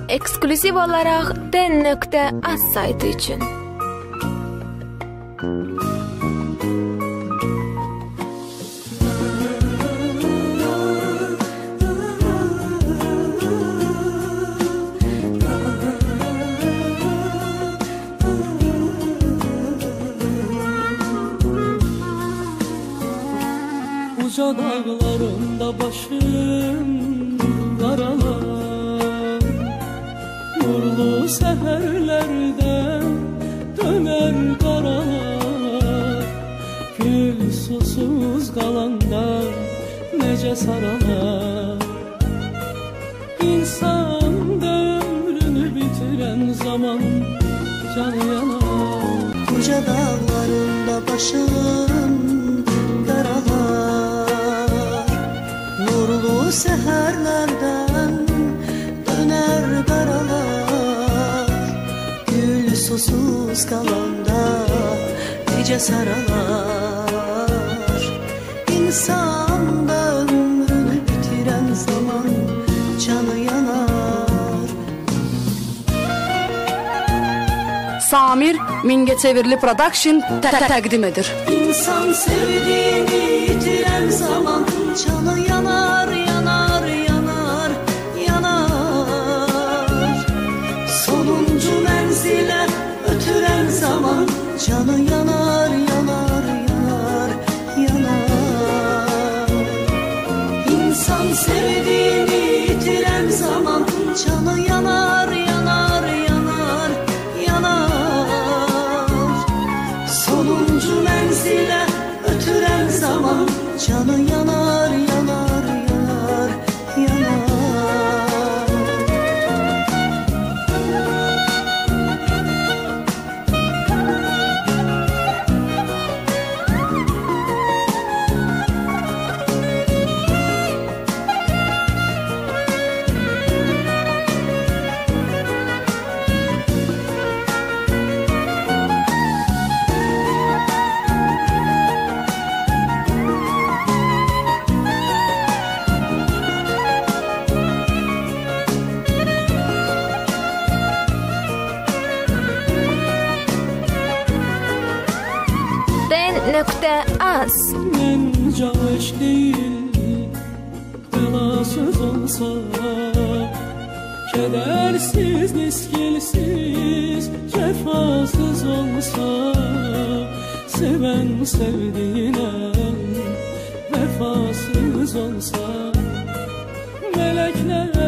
Ekskluziv olarak den.az saytı için. Uca dağlarında başım karalar, nurlu seherlerde döner karalar. Gül susuz kalanda nece saralar. İnsan ömrünü bitiren zaman canı yanar. Uca dağlarında başım karalar, nurlu seherlerden döner karalar. Gül susuz kalanda nice saralar. İnsan da ömrünü bitiren zaman canı yanar. Samir Mingeçevirli Production təqdim edir. İnsan sevdiğini yitiren zaman canı yanar, yanar, yanar, yanar. Sonuncu menzile ötüren zaman canı yanar, yanar, yanar, yanar. İnsan sevdiğini yitiren zaman canı yanar, yanar, yanar, yanar. Sonuncu menzile ötüren zaman canı yanar, yanar, yanar, yanar. Den.az Mence aşk değil, belasız olsa, kedersiz, miskilsiz, cefasız olsa, seven sevdiğine vefasız olsa, melekler